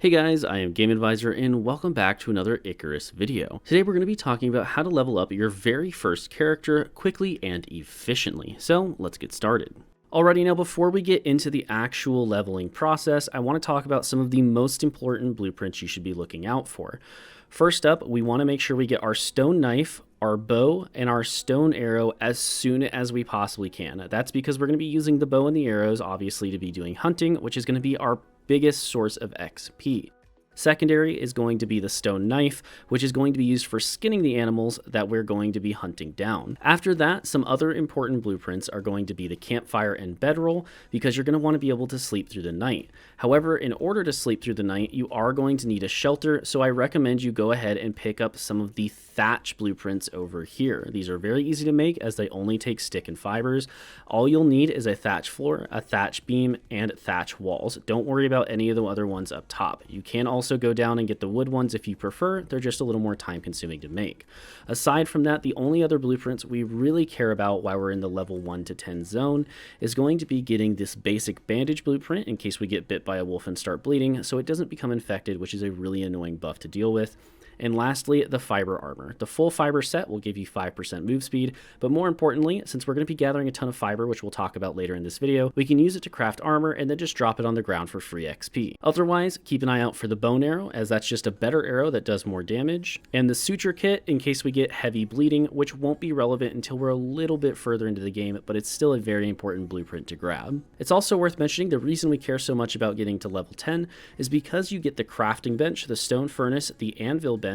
Hey guys, I am Game Advisor and welcome back to another Icarus video. Today we're going to be talking about how to level up your very first character quickly and efficiently. So let's get started. Alrighty, now before we get into the actual leveling process, I want to talk about some of the most important blueprints you should be looking out for. First up, we want to make sure we get our stone knife, our bow, and our stone arrow as soon as we possibly can. That's because we're going to be using the bow and the arrows, obviously, to be doing hunting, which is going to be our biggest source of XP. Secondary is going to be the stone knife, which is going to be used for skinning the animals that we're going to be hunting down. After that, some other important blueprints are going to be the campfire and bedroll, because you're going to want to be able to sleep through the night. However, in order to sleep through the night, you are going to need a shelter, so I recommend you go ahead and pick up some of the thatch blueprints over here. These are very easy to make as they only take stick and fibers. All you'll need is a thatch floor, a thatch beam, and thatch walls. Don't worry about any of the other ones up top. You can also go down and get the wood ones if you prefer. They're just a little more time consuming to make. Aside from that, the only other blueprints we really care about while we're in the level 1 to 10 zone is going to be getting this basic bandage blueprint in case we get bit by a wolf and start bleeding, so it doesn't become infected, which is a really annoying buff to deal with. And lastly, the fiber armor. The full fiber set will give you 5% move speed, but more importantly, since we're going to be gathering a ton of fiber, which we'll talk about later in this video, we can use it to craft armor and then just drop it on the ground for free XP. Otherwise, keep an eye out for the bone arrow, as that's just a better arrow that does more damage, and the suture kit in case we get heavy bleeding, which won't be relevant until we're a little bit further into the game, but it's still a very important blueprint to grab. It's also worth mentioning the reason we care so much about getting to level 10 is because you get the crafting bench, the stone furnace, the anvil bench,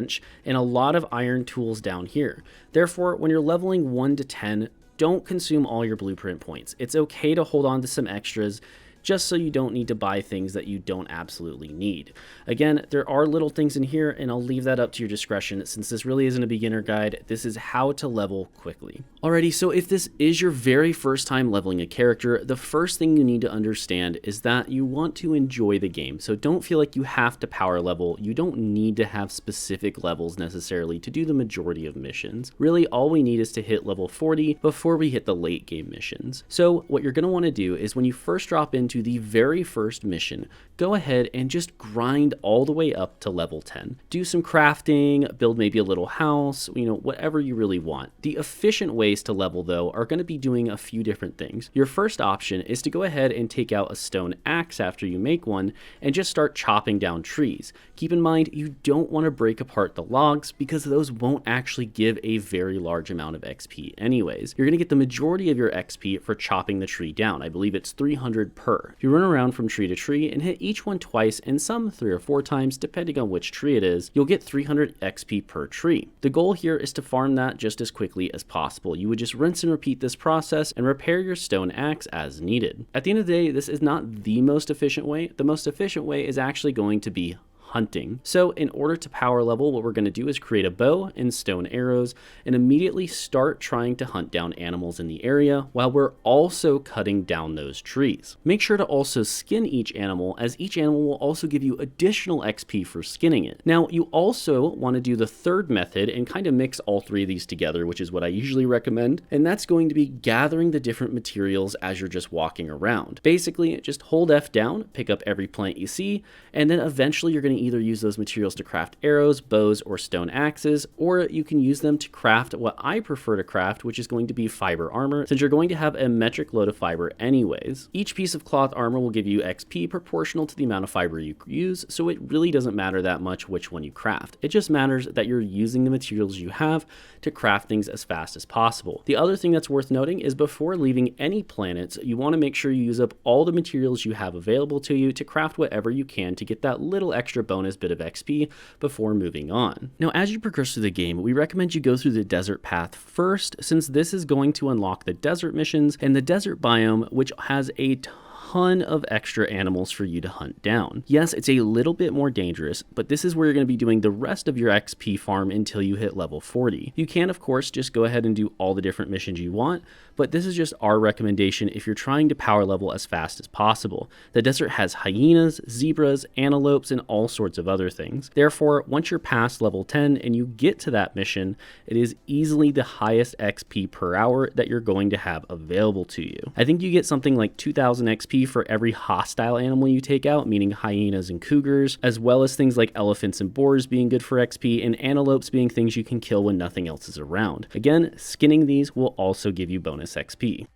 and a lot of iron tools down here. Therefore, when you're leveling 1 to 10, don't consume all your blueprint points. It's okay to hold on to some extras just so you don't need to buy things that you don't absolutely need. Again, there are little things in here, and I'll leave that up to your discretion since this really isn't a beginner guide. This is how to level quickly. Alrighty, so if this is your very first time leveling a character, the first thing you need to understand is that you want to enjoy the game. So don't feel like you have to power level. You don't need to have specific levels necessarily to do the majority of missions. Really, all we need is to hit level 40 before we hit the late game missions. So what you're going to want to do is when you first drop into the very first mission, go ahead and just grind all the way up to level 10. Do some crafting, build maybe a little house, whatever you really want. The efficient ways to level, though, are going to be doing a few different things. Your first option is to go ahead and take out a stone axe after you make one and just start chopping down trees. Keep in mind, you don't want to break apart the logs because those won't actually give a very large amount of XP anyways. You're going to get the majority of your XP for chopping the tree down. I believe it's 300 per. If you run around from tree to tree and hit each one twice and some 3 or 4 times depending on which tree it is, you'll get 300 XP per tree. The goal here is to farm that just as quickly as possible. You would just rinse and repeat this process and repair your stone axe as needed. At the end of the day, this is not the most efficient way. The most efficient way is actually going to be hunting. So in order to power level, what we're going to do is create a bow and stone arrows and immediately start trying to hunt down animals in the area while we're also cutting down those trees. Make sure to also skin each animal, as each animal will also give you additional XP for skinning it. Now, you also want to do the third method and kind of mix all 3 of these together, which is what I usually recommend, and that's going to be gathering the different materials as you're just walking around. Basically, just hold F down, pick up every plant you see, and then eventually you're going to either use those materials to craft arrows, bows, or stone axes, or you can use them to craft what I prefer to craft, which is going to be fiber armor, since you're going to have a metric load of fiber anyways. Each piece of cloth armor will give you XP proportional to the amount of fiber you use, so it really doesn't matter that much which one you craft. It just matters that you're using the materials you have to craft things as fast as possible. The other thing that's worth noting is before leaving any planets, you want to make sure you use up all the materials you have available to you to craft whatever you can to get that little extra bonus bit of XP before moving on. Now, as you progress through the game, we recommend you go through the desert path first, since this is going to unlock the desert missions and the desert biome, which has a ton of extra animals for you to hunt down. Yes, it's a little bit more dangerous, but this is where you're going to be doing the rest of your XP farm until you hit level 40. You can, of course, just go ahead and do all the different missions you want, but this is just our recommendation if you're trying to power level as fast as possible. The desert has hyenas, zebras, antelopes, and all sorts of other things. Therefore, once you're past level 10 and you get to that mission, it is easily the highest XP per hour that you're going to have available to you. I think you get something like 2000 XP XP for every hostile animal you take out, meaning hyenas and cougars, as well as things like elephants and boars being good for XP, and antelopes being things you can kill when nothing else is around. Again, skinning these will also give you bonus XP.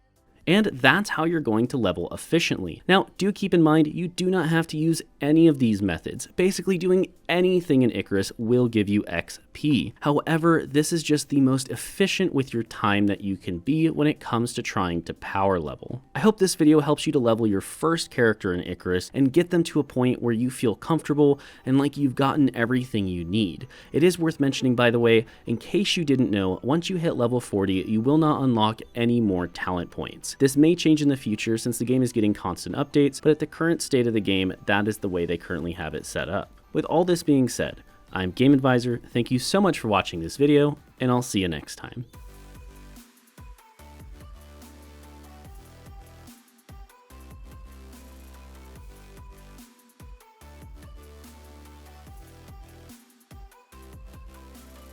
And that's how you're going to level efficiently. Now, do keep in mind, you do not have to use any of these methods. Basically, doing anything in Icarus will give you XP. However, this is just the most efficient with your time that you can be when it comes to trying to power level. I hope this video helps you to level your first character in Icarus and get them to a point where you feel comfortable and like you've gotten everything you need. It is worth mentioning, by the way, in case you didn't know, once you hit level 40, you will not unlock any more talent points. This may change in the future since the game is getting constant updates, but at the current state of the game, that is the way they currently have it set up. With all this being said, I'm Game Advisor, thank you so much for watching this video, and I'll see you next time.